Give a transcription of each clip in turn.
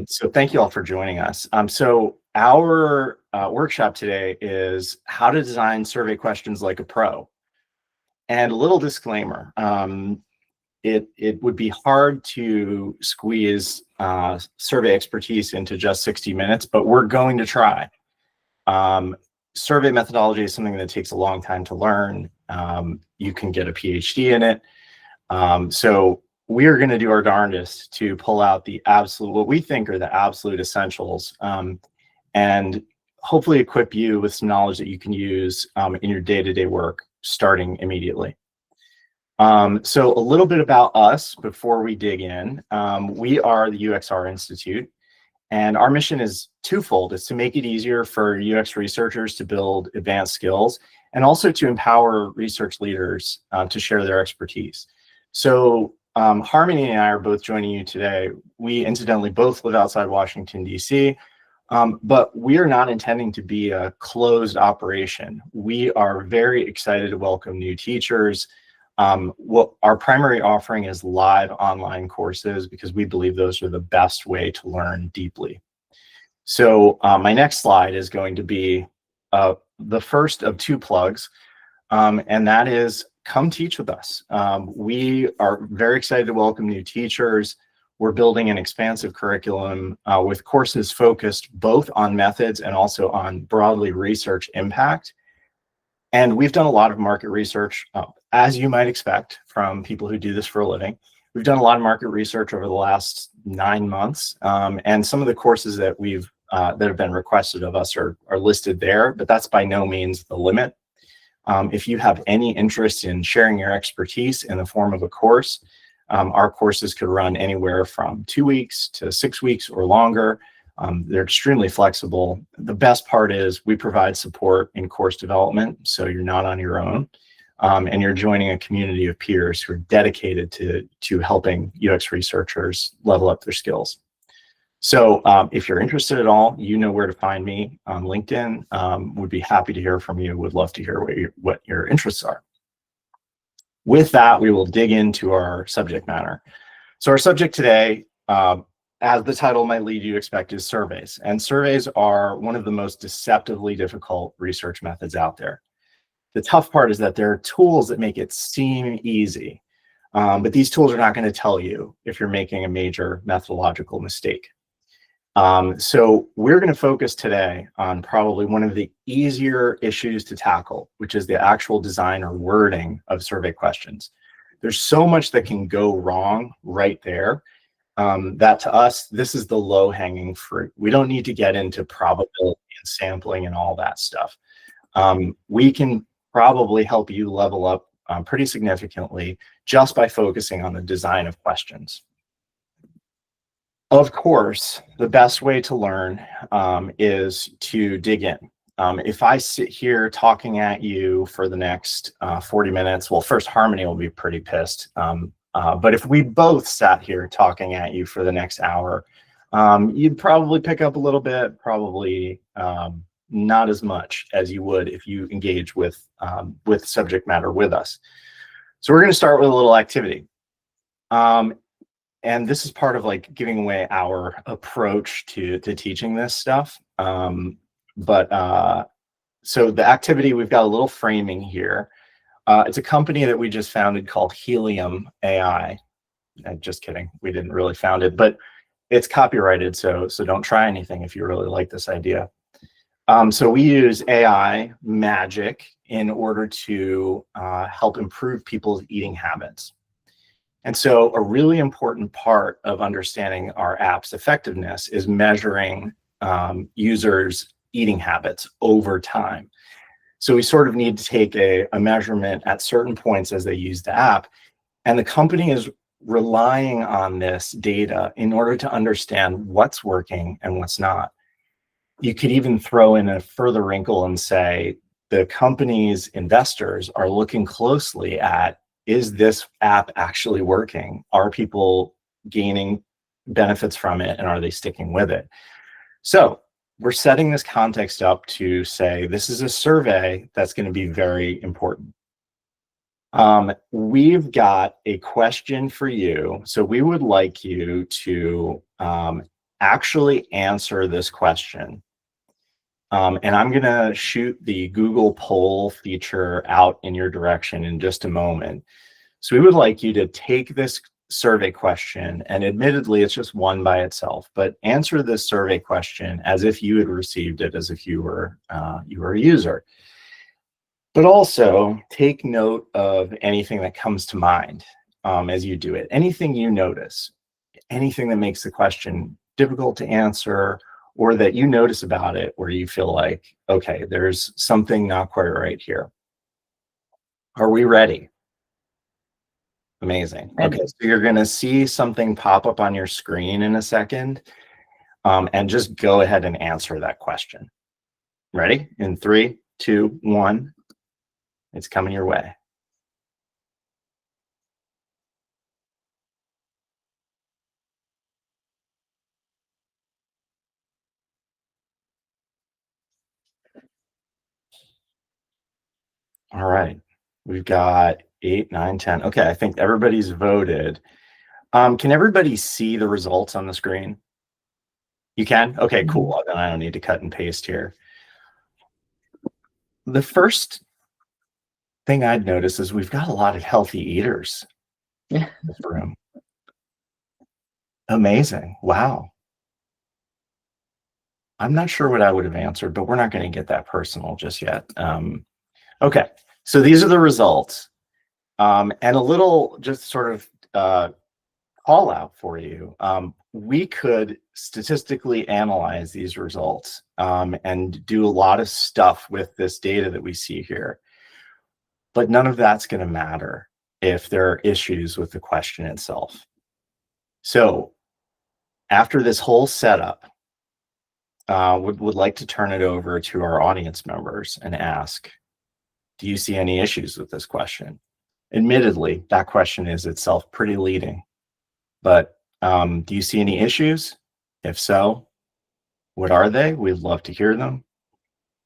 So thank you all for joining us. So our workshop today is how to design survey questions like a pro. And a little disclaimer, it would be hard to squeeze survey expertise into just 60 minutes, but we're going to try. Survey methodology is something that takes a long time to learn. You can get a PhD in it. So we are going to do our darndest to pull out the absolute, what we think are the absolute essentials, and hopefully equip you with some knowledge that you can use in your day-to-day work starting immediately. So a little bit about us before we dig in. We are the UXR Institute, and our mission is twofold. It's to make it easier for UX researchers to build advanced skills and also to empower research leaders to share their expertise. So Harmony and I are both joining you today. We incidentally both live outside Washington, D.C., but we are not intending to be a closed operation. We are very excited to welcome new teachers. What our primary offering is live online courses because we believe those are the best way to learn deeply. So my next slide is going to be the first of two plugs, and that is come teach with us. We are very excited to welcome new teachers. We're building an expansive curriculum with courses focused both on methods and also on broadly research impact. And we've done a lot of market research, as you might expect from people who do this for a living. We've done a lot of market research over the last 9 months, and some of the courses that we've that have been requested of us are listed there, but that's by no means the limit. If you have any interest in sharing your expertise in the form of a course, our courses could run anywhere from 2 weeks to 6 weeks or longer. They're extremely flexible. The best part is we provide support in course development, so you're not on your own, and you're joining a community of peers who are dedicated to helping UX researchers level up their skills. So if you're interested at all, you know where to find me on LinkedIn. Would be happy to hear from you. Would love to hear what your interests are. With that, we will dig into our subject matter. So our subject today, as the title might lead you to expect, is surveys. And surveys are one of the most deceptively difficult research methods out there. The tough part is that there are tools that make it seem easy, but these tools are not going to tell you if you're making a major methodological mistake. So we're going to focus today on probably one of the easier issues to tackle, which is the actual design or wording of survey questions. There's so much that can go wrong right there that to us, this is the low-hanging fruit. We don't need to get into probability and sampling and all that stuff. We can probably help you level up pretty significantly just by focusing on the design of questions. Of course, the best way to learn is to dig in. If I sit here talking at you for the next 40 minutes, well, first Harmony will be pretty pissed. But if we both sat here talking at you for the next hour, you'd probably pick up a little bit, probably not as much as you would if you engage with subject matter with us. So we're going to start with a little activity. And this is part of like giving away our approach to teaching this stuff. So the activity, we've got a little framing here. It's a company that we just founded called Helium AI. Just kidding, we didn't really found it, but it's copyrighted, so don't try anything if you really like this idea. So we use AI magic in order to help improve people's eating habits. And so a really important part of understanding our app's effectiveness is measuring users' eating habits over time. So we sort of need to take a measurement at certain points as they use the app. And the company is relying on this data in order to understand what's working and what's not. You could even throw in a further wrinkle and say the company's investors are looking closely at, is this app actually working? Are people gaining benefits from it, and are they sticking with it? So we're setting this context up to say this is a survey that's going to be very important. We've got a question for you. So we would like you to actually answer this question. And I'm going to shoot the Google poll feature out in your direction in just a moment. So we would like you to take this survey question, and admittedly, it's just one by itself, but answer this survey question as if you had received it, as if you were a user. But also take note of anything that comes to mind as you do it. Anything you notice, anything that makes the question difficult to answer, or that you notice about it where you feel like, okay, there's something not quite right here. Are we ready? Amazing. Okay, so you're going to see something pop up on your screen in a second, and just go ahead and answer that question. Ready? In 3, 2, 1. It's coming your way. All right, we've got 8, 9, 10. Okay, I think everybody's voted. Can everybody see the results on the screen? You can? Okay, cool. Then I don't need to cut and paste here. The first thing I'd notice is we've got a lot of healthy eaters in this room. Amazing. Wow. I'm not sure what I would have answered, but we're not going to get that personal just yet. Okay, so these are the results. And a little just sort of call out for you. We could statistically analyze these results and do a lot of stuff with this data that we see here. But none of that's going to matter if there are issues with the question itself. So after this whole setup, would like to turn it over to our audience members and ask, do you see any issues with this question? Admittedly, that question is itself pretty leading, but do you see any issues? If so, what are they? We'd love to hear them.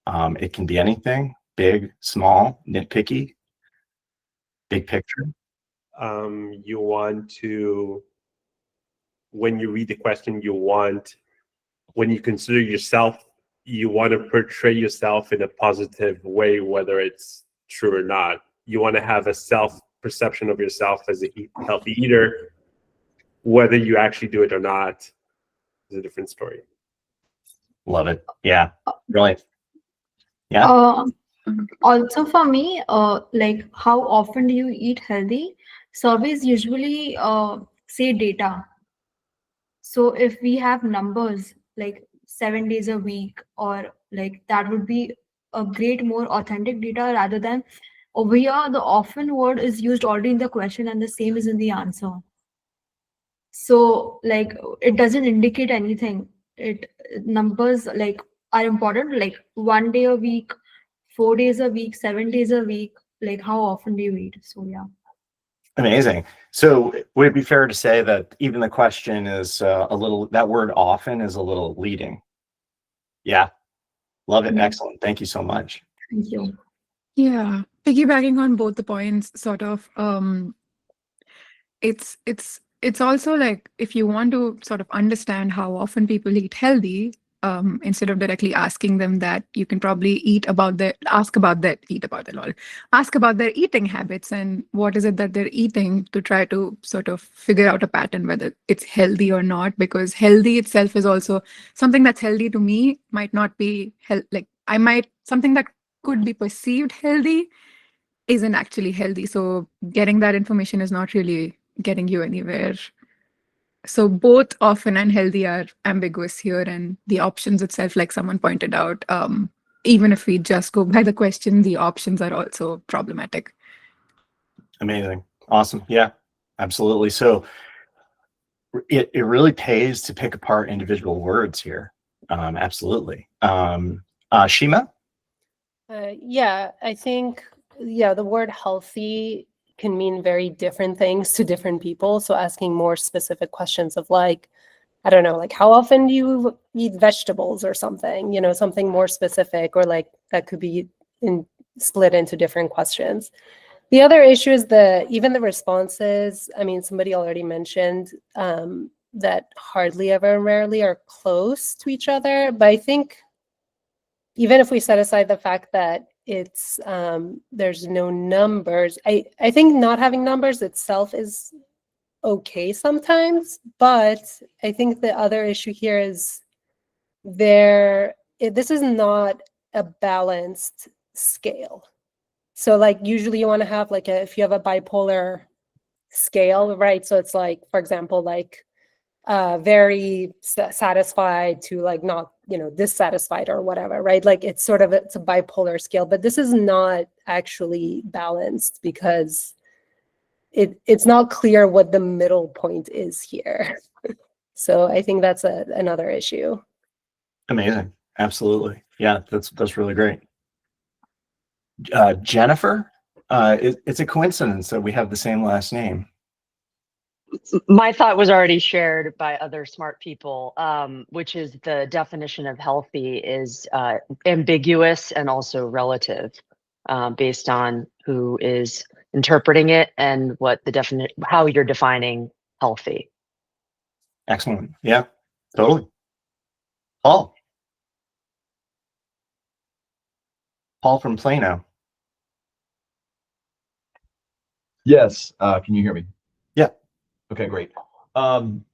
It can be anything, big, small, nitpicky, big picture. You want to, when you read the question, when you consider yourself, you want to portray yourself in a positive way, whether it's true or not. You want to have a self-perception of yourself as a healthy eater. Whether you actually do it or not is a different story. Love it. Yeah, brilliant. Yeah. Also for me, like how often do you eat healthy? Surveys usually say data. So if we have numbers like 7 days a week, or like that would be a great, more authentic data rather than over here the often word is used already in the question and the same is in the answer. So like it doesn't indicate anything. Numbers like are important, like 1 day a week, 4 days a week, 7 days a week, like how often do you eat? So yeah. Amazing. So would it be fair to say that even the question is a little, that word often is a little leading? Yeah. Love it. Yeah. Excellent. Thank you so much. Thank you. Yeah. Piggybacking on both the points, sort of, it's also like if you want to sort of understand how often people eat healthy, instead of directly asking them that, you can probably ask about their eating habits and what is it that they're eating, to try to sort of figure out a pattern whether it's healthy or not. Because healthy itself is also something that's healthy to me might not be something that could be perceived healthy isn't actually healthy. So getting that information is not really getting you anywhere. So both often and healthy are ambiguous here, and the options itself, like someone pointed out, even if we just go by the question, the options are also problematic. Amazing. Awesome. Yeah, absolutely. So it really pays to pick apart individual words here. Absolutely. Shima? Yeah, I think, the word healthy can mean very different things to different people. So asking more specific questions of like, I don't know, like how often do you eat vegetables or something, something more specific, or like that could be split into different questions. The other issue is even the responses. I mean, somebody already mentioned that hardly ever, rarely are close to each other. But I think even if we set aside the fact that it's there's no numbers, I think not having numbers itself is okay sometimes. But I think the other issue here is this is not a balanced scale. So like usually you want to have like if you have a bipolar scale, right? So it's like, for example, like very satisfied to like not, dissatisfied or whatever, right? Like it's a bipolar scale, but this is not actually balanced because it's not clear what the middle point is here. So I think that's another issue. Amazing. Absolutely. Yeah, that's really great. Jennifer, it's a coincidence that we have the same last name. My thought was already shared by other smart people, which is the definition of healthy is ambiguous and also relative, based on who is interpreting it and what the how you're defining healthy. Excellent. Yeah, totally. Paul from Plano. Yes. Can you hear me? Yeah. Okay, great.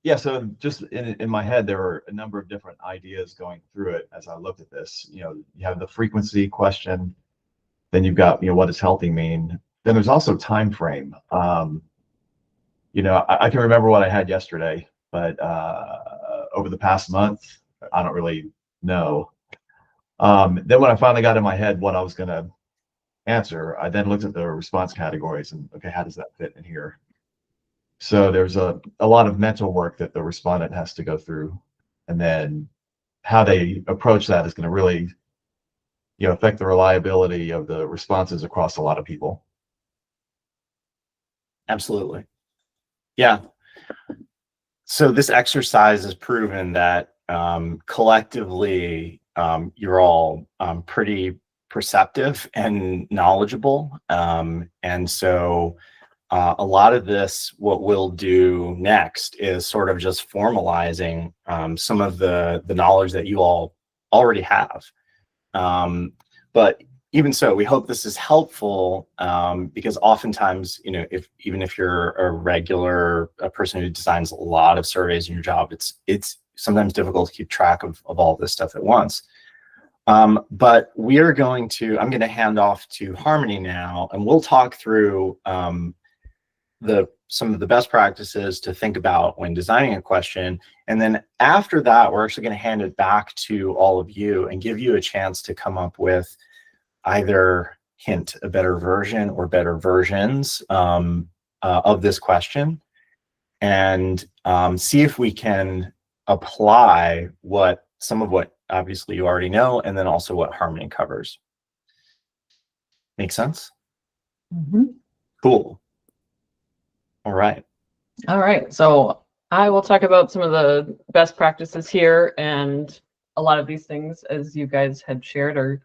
Yeah, so just in my head, there were a number of different ideas going through it as I looked at this. You have the frequency question, then you've got, what does healthy mean? Then there's also time frame. I can remember what I had yesterday, but over the past month, I don't really know. Then when I finally got in my head what I was going to answer, I then looked at the response categories and, okay, how does that fit in here? So there's a lot of mental work that the respondent has to go through, and then how they approach that is going to really, affect the reliability of the responses across a lot of people. Absolutely. Yeah. So this exercise has proven that collectively you're all pretty perceptive and knowledgeable. And so a lot of this, what we'll do next is sort of just formalizing some of the knowledge that you all already have. But even so, we hope this is helpful because oftentimes, even if you're a person who designs a lot of surveys in your job, it's sometimes difficult to keep track of all this stuff at once. But I'm going to hand off to Harmony now, and we'll talk through some of the best practices to think about when designing a question. And then after that, we're actually going to hand it back to all of you and give you a chance to come up with either a better version or better versions of this question, and see if we can apply some of what obviously you already know, and then also what Harmony covers. Make sense? Mm-hmm. Cool. All right. All right. So I will talk about some of the best practices here, and a lot of these things, as you guys had shared,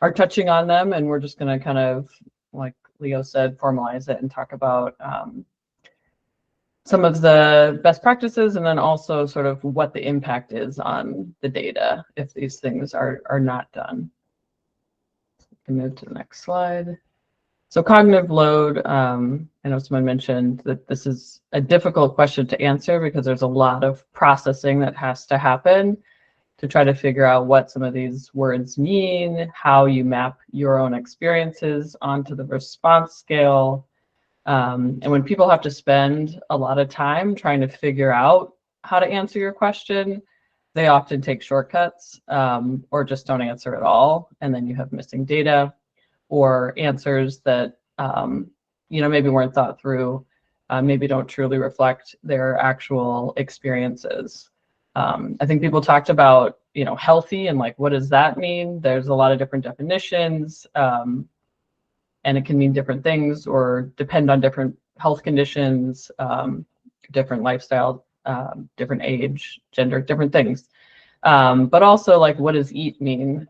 are touching on them, and we're just going to kind of, like Leo said, formalize it and talk about some of the best practices, and then also sort of what the impact is on the data if these things are not done. We can move to the next slide. So cognitive load, I know someone mentioned that this is a difficult question to answer because there's a lot of processing that has to happen to try to figure out what some of these words mean, how you map your own experiences onto the response scale. And when people have to spend a lot of time trying to figure out how to answer your question, they often take shortcuts or just don't answer at all. And then you have missing data or answers that maybe weren't thought through, maybe don't truly reflect their actual experiences. I think people talked about, healthy and like, what does that mean? There's a lot of different definitions, and it can mean different things or depend on different health conditions, different lifestyle, different age, gender, different things. But also, like, what does eat mean?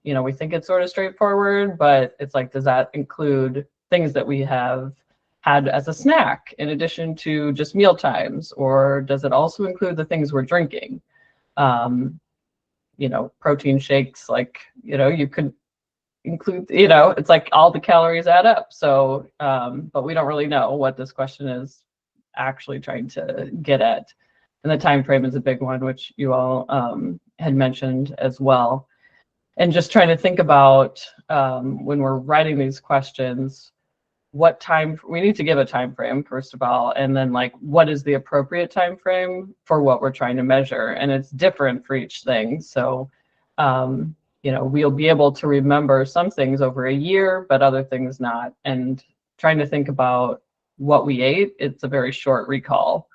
We think it's sort of straightforward, but it's like, does that include things that we have had as a snack in addition to just meal times, or does it also include the things we're drinking? You know, protein shakes, like, you know, you could include, you know, it's like all the calories add up. So, but we don't really know what this question is actually trying to get at. And the time frame is a big one, which you all had mentioned as well. And just trying to think about when we're writing these questions, what time we need to give a time frame, first of all, and then like what is the appropriate time frame for what we're trying to measure. And it's different for each thing. So you know, we'll be able to remember some things over a year, but other things not. And trying to think about what we ate, it's a very short recall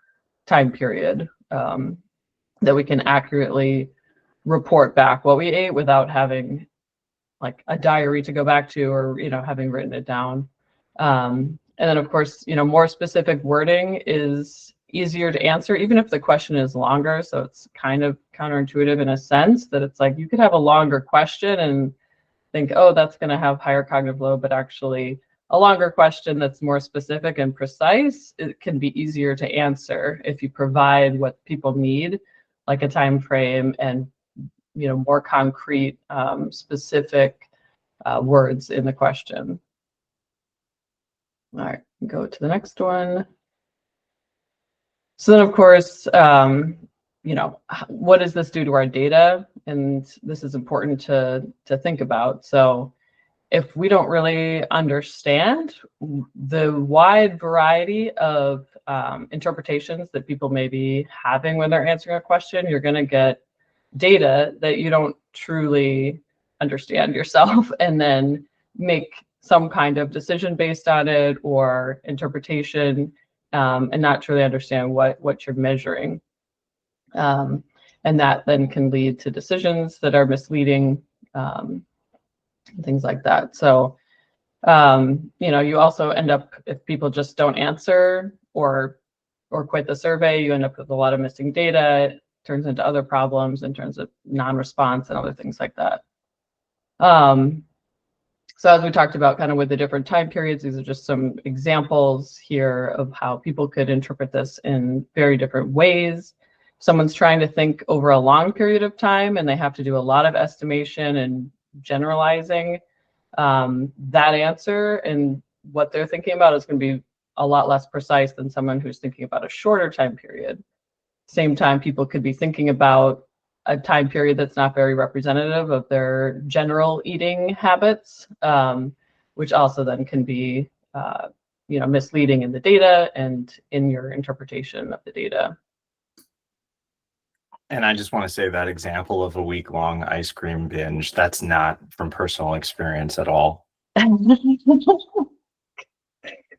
time period that we can accurately report back what we ate without having like a diary to go back to, or, you know, having written it down. And then of course, you know, more specific wording is easier to answer, even if the question is longer. So it's kind of counterintuitive in a sense that it's like you could have a longer question and think, oh, that's going to have higher cognitive load, but actually a longer question that's more specific and precise, it can be easier to answer if you provide what people need, like a time frame and, you know, more concrete, specific words in the question. All right, go to the next one. So then, of course, you know, what does this do to our data? And this is important to think about. So if we don't really understand the wide variety of interpretations that people may be having when they're answering a question, you're going to get data that you don't truly understand yourself, and then make some kind of decision based on it or interpretation, and not truly understand what you're measuring. And that then can lead to decisions that are misleading, things like that. So, you know, you also end up, if people just don't answer or quit the survey, you end up with a lot of missing data. It turns into other problems in terms of non-response and other things like that. So as we talked about kind of with the different time periods, these are just some examples here of how people could interpret this in very different ways. Someone's trying to think over a long period of time and they have to do a lot of estimation and generalizing. That answer and what they're thinking about is going to be a lot less precise than someone who's thinking about a shorter time period. Same time, people could be thinking about a time period that's not very representative of their general eating habits, which also then can be, you know, misleading in the data and in your interpretation of the data. And I just want to say that example of a week-long ice cream binge, that's not from personal experience at all.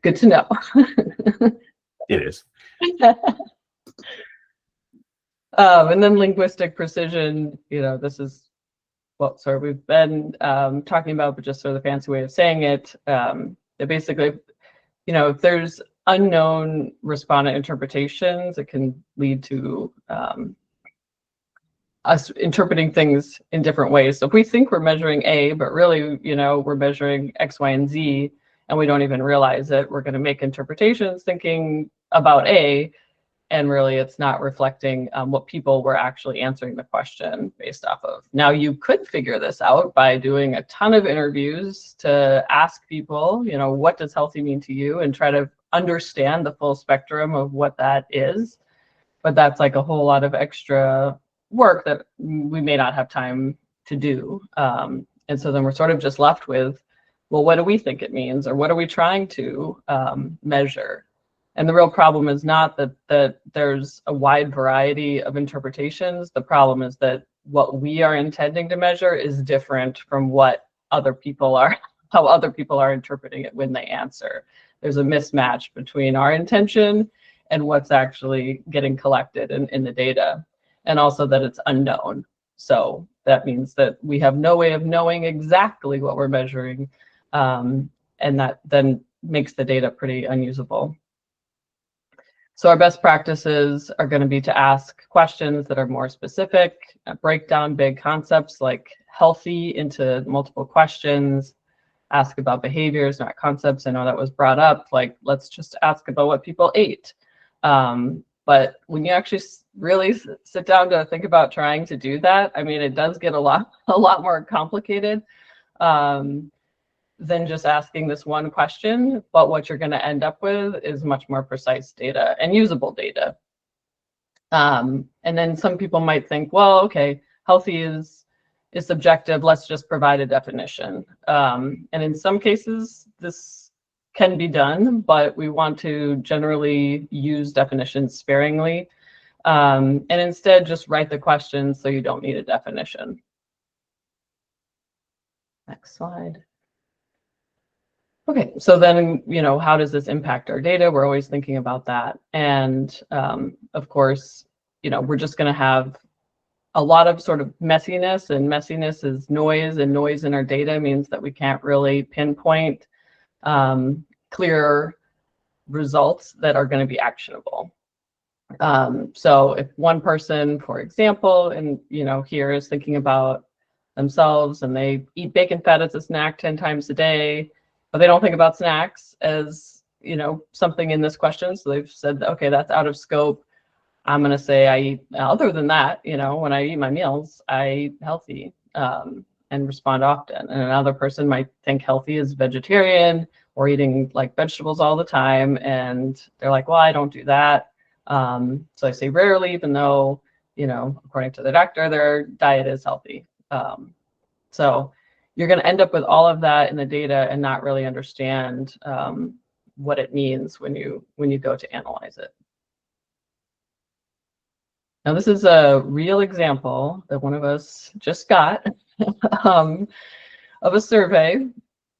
Good to know. It is. And then linguistic precision, you know, this is what sort of we've been talking about, but just sort of the fancy way of saying it. It basically, you know, if there's unknown respondent interpretations, it can lead to us interpreting things in different ways. So if we think we're measuring A, but really, you know, we're measuring X, Y, and Z, and we don't even realize it, we're going to make interpretations thinking about A, and really it's not reflecting what people were actually answering the question based off of. Now, you could figure this out by doing a ton of interviews to ask people, you know, what does healthy mean to you, and try to understand the full spectrum of what that is. But that's like a whole lot of extra work that we may not have time to do. And so then we're sort of just left with, well, what do we think it means? Or what are we trying to measure? And the real problem is not that there's a wide variety of interpretations. The problem is that what we are intending to measure is different from what other people are, how other people are interpreting it when they answer. There's a mismatch between our intention and what's actually getting collected in the data, and also that it's unknown. So that means that we have no way of knowing exactly what we're measuring, and that then makes the data pretty unusable. So our best practices are going to be to ask questions that are more specific, break down big concepts like healthy into multiple questions, ask about behaviors, not concepts. I know that was brought up, like, let's just ask about what people ate. But when you actually really sit down to think about trying to do that, I mean, it does get a lot more complicated than just asking this one question. But what you're going to end up with is much more precise data and usable data. And then some people might think, well, okay, healthy is subjective. Let's just provide a definition. And in some cases, this can be done, but we want to generally use definitions sparingly, and instead just write the question so you don't need a definition. Next slide. Okay, so then, how does this impact our data? We're always thinking about that. And of course, we're just going to have a lot of sort of messiness, and messiness is noise, and noise in our data means that we can't really pinpoint clear results that are going to be actionable. So if one person, for example, and here is thinking about themselves and they eat bacon fat as a snack 10 times a day, but they don't think about snacks as something in this question, so they've said, okay, that's out of scope. I'm going to say I eat, other than that, when I eat my meals, I eat healthy, and respond often. And another person might think healthy is vegetarian or eating like vegetables all the time, and they're like, well, I don't do that. So I say rarely, even though, according to the doctor, their diet is healthy. So you're going to end up with all of that in the data and not really understand what it means when you go to analyze it. Now, this is a real example that one of us just got of a survey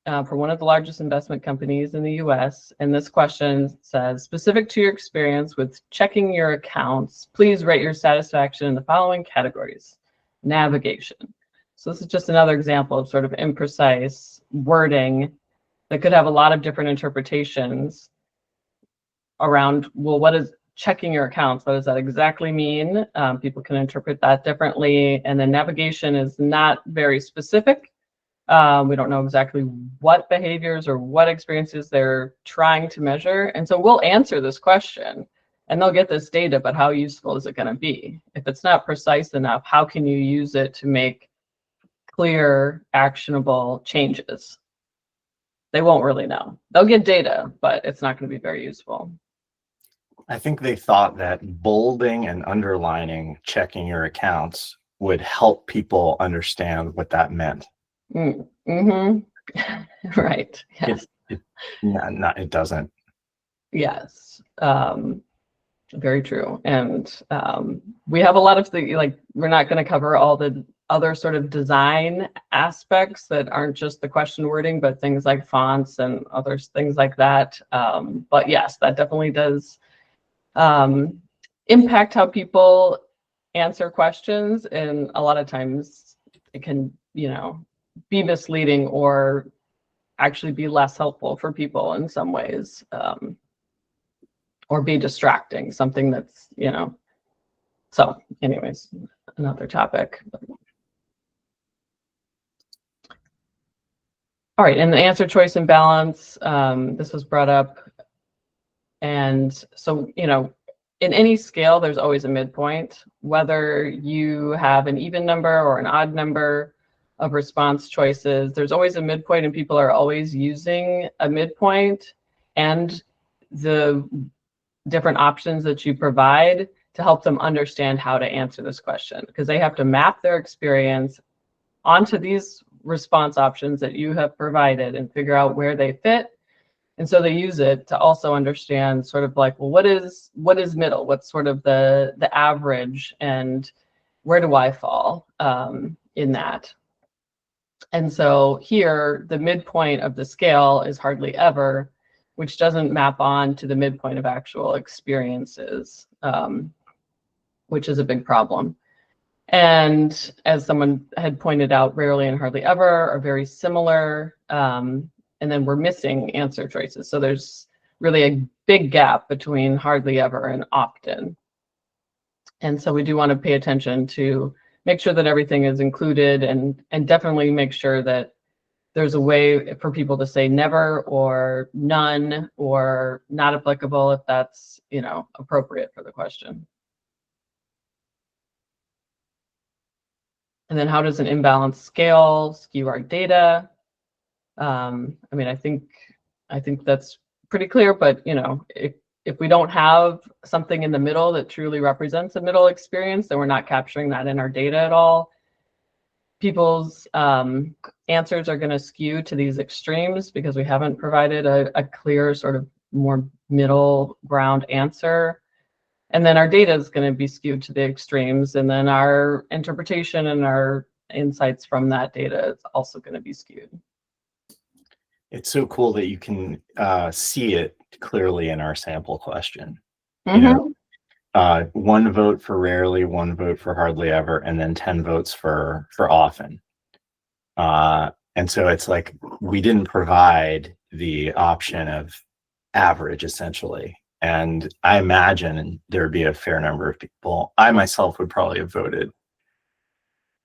for one of the largest investment companies in the US. And this question says, specific to your experience with checking your accounts, please rate your satisfaction in the following categories. Navigation. So this is just another example of sort of imprecise wording that could have a lot of different interpretations around, well, what is checking your accounts? What does that exactly mean? People can interpret that differently. And then navigation is not very specific. We don't know exactly what behaviors or what experiences they're trying to measure. And so we'll answer this question and they'll get this data, but how useful is it going to be? If it's not precise enough, how can you use it to make clear, actionable changes? They won't really know. They'll get data, but it's not going to be very useful. I think they thought that bolding and underlining checking your accounts would help people understand what that meant. Mm-hmm. Right. Yes. It doesn't. Yes. Very true. And we have a lot of things, like, we're not going to cover all the other sort of design aspects that aren't just the question wording, but things like fonts and other things like that. But yes, that definitely does impact how people answer questions. And a lot of times it can, be misleading or actually be less helpful for people in some ways, or be distracting, something that's, so anyways, another topic. All right, and the answer choice imbalance, this was brought up. And so, in any scale, there's always a midpoint, whether you have an even number or an odd number of response choices, there's always a midpoint, and people are always using a midpoint and the different options that you provide to help them understand how to answer this question, because they have to map their experience onto these response options that you have provided and figure out where they fit. And so they use it to also understand sort of like, well, what is middle? What's sort of the average, and where do I fall in that? And so here, the midpoint of the scale is hardly ever, which doesn't map on to the midpoint of actual experiences, which is a big problem. And as someone had pointed out, rarely and hardly ever are very similar. And then we're missing answer choices. So there's really a big gap between hardly ever and often. And so we do want to pay attention to make sure that everything is included, and definitely make sure that there's a way for people to say never or none or not applicable if that's, you know, appropriate for the question. And then how does an imbalance scale skew our data? I mean, I think that's pretty clear, but you know, if we don't have something in the middle that truly represents a middle experience, then we're not capturing that in our data at all. People's answers are going to skew to these extremes because we haven't provided a clear sort of more middle ground answer. And then our data is going to be skewed to the extremes. And then our interpretation and our insights from that data is also going to be skewed. It's so cool that you can see it clearly in our sample question. Mm-hmm. You know, 1 vote for rarely, 1 vote for hardly ever, and then 10 votes for often. And so it's like we didn't provide the option of average, essentially. And I imagine there'd be a fair number of people. I myself would probably have voted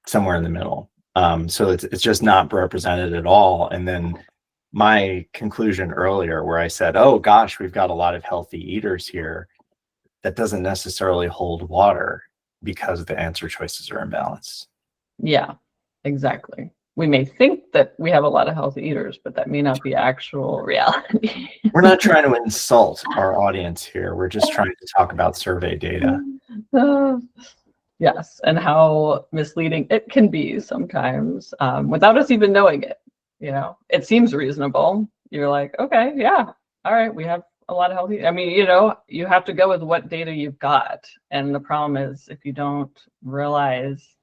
somewhere in the middle. So it's just not represented at all. And then my conclusion earlier where I said, oh gosh, we've got a lot of healthy eaters here, that doesn't necessarily hold water because the answer choices are imbalanced. Yeah, exactly. We may think that we have a lot of healthy eaters, but that may not be actual reality. We're not trying to insult our audience here. We're just trying to talk about survey data. Yes, and how misleading it can be sometimes without us even knowing it. You know, it seems reasonable. You're like, okay, yeah, all right, we have a lot of healthy. I mean, you know, you have to go with what data you've got. And the problem is if you don't realize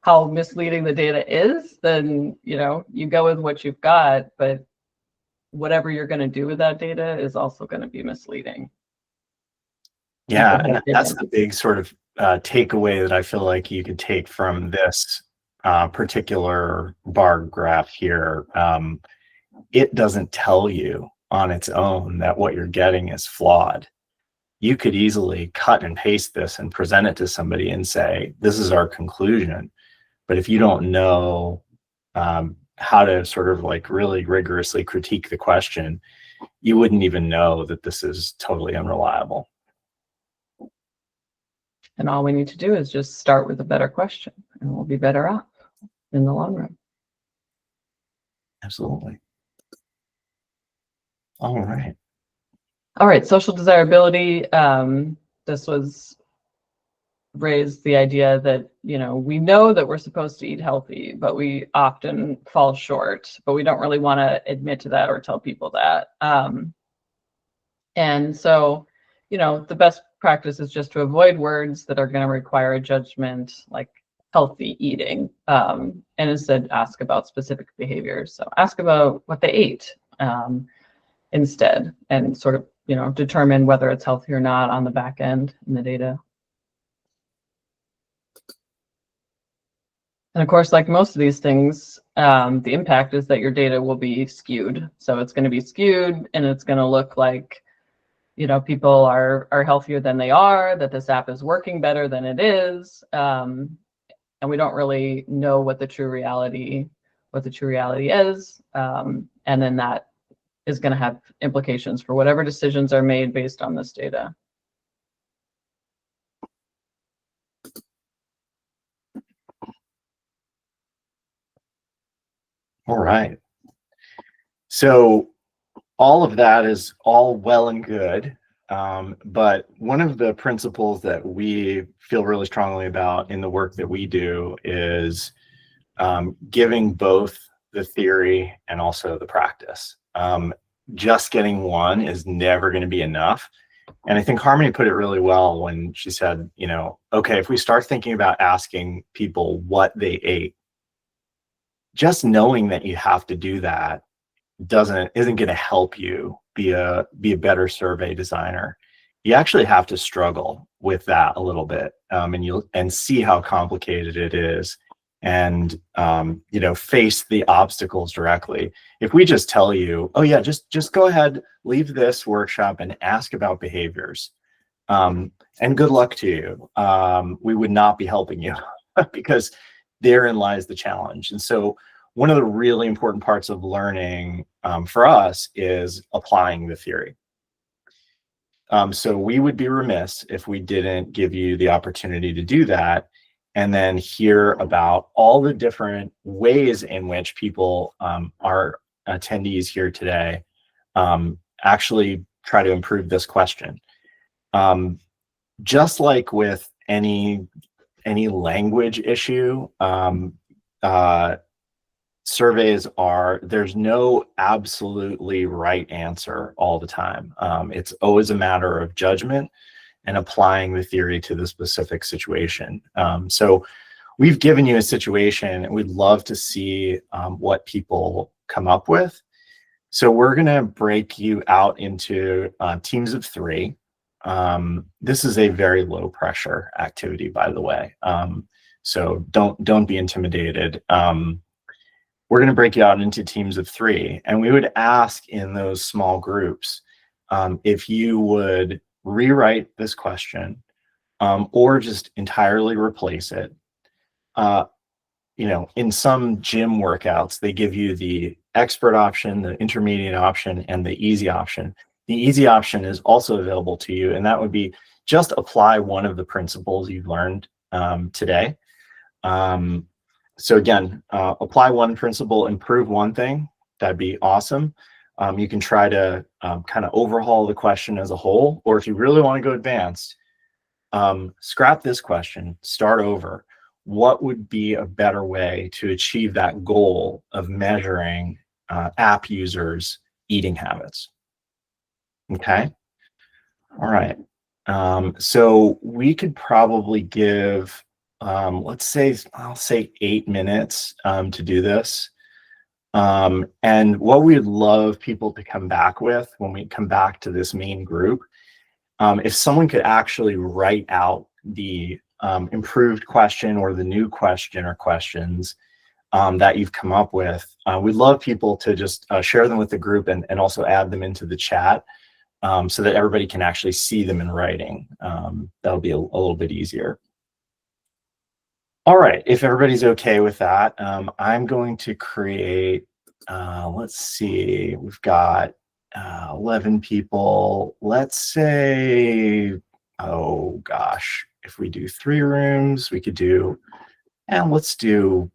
how misleading the data is, then, you know, you go with what you've got, but whatever you're going to do with that data is also going to be misleading. Yeah, and that's the big sort of takeaway that I feel like you could take from this particular bar graph here. It doesn't tell you on its own that what you're getting is flawed. You could easily cut and paste this and present it to somebody and say, this is our conclusion. But if you don't know how to sort of like really rigorously critique the question, you wouldn't even know that this is totally unreliable. And all we need to do is just start with a better question and we'll be better off in the long run. Absolutely. All right. All right, social desirability. This was raised the idea that, you know, we know that we're supposed to eat healthy, but we often fall short, but we don't really want to admit to that or tell people that. And so, you know, the best practice is just to avoid words that are going to require a judgment like healthy eating, and instead ask about specific behaviors. So ask about what they ate instead, and sort of, you know, determine whether it's healthy or not on the back end in the data. And of course, like most of these things, the impact is that your data will be skewed. So it's going to be skewed and it's going to look like, you know, people are healthier than they are, that this app is working better than it is. And we don't really know what the true reality is. And then that is going to have implications for whatever decisions are made based on this data. All right. So all of that is all well and good. But one of the principles that we feel really strongly about in the work that we do is giving both the theory and also the practice. Just getting one is never going to be enough. And I think Harmoni put it really well when she said, you know, okay, if we start thinking about asking people what they ate, just knowing that you have to do that isn't going to help you be a better survey designer. You actually have to struggle with that a little bit, and see how complicated it is, and you know, face the obstacles directly. If we just tell you, oh yeah, just go ahead, leave this workshop and ask about behaviors, and good luck to you, we would not be helping you because therein lies the challenge. And so one of the really important parts of learning for us is applying the theory. So we would be remiss if we didn't give you the opportunity to do that and then hear about all the different ways in which people, our attendees here today, actually try to improve this question. Just like with any language issue, surveys there's no absolutely right answer all the time. It's always a matter of judgment and applying the theory to the specific situation. So we've given you a situation, and we'd love to see what people come up with. So we're going to break you out into teams of 3. This is a very low pressure activity, by the way. So don't be intimidated. We're going to break you out into teams of 3, and we would ask in those small groups if you would rewrite this question or just entirely replace it. In some gym workouts, they give you the expert option, the intermediate option, and the easy option. The easy option is also available to you, and that would be just apply one of the principles you've learned today. So again, apply one principle, improve one thing. That'd be awesome. You can try to kind of overhaul the question as a whole, or if you really want to go advanced, scrap this question, start over. What would be a better way to achieve that goal of measuring app users' eating habits? Okay. All right. So we could probably give, I'll say 8 minutes to do this. And what we'd love people to come back with when we come back to this main group, if someone could actually write out the improved question or the new question or questions that you've come up with, we'd love people to just share them with the group and also add them into the chat so that everybody can actually see them in writing. That'll be a little bit easier. All right, if everybody's okay with that, I'm going to create, let's see, we've got 11 people. Let's say, oh gosh, if we do 3 rooms, we could do, and let's do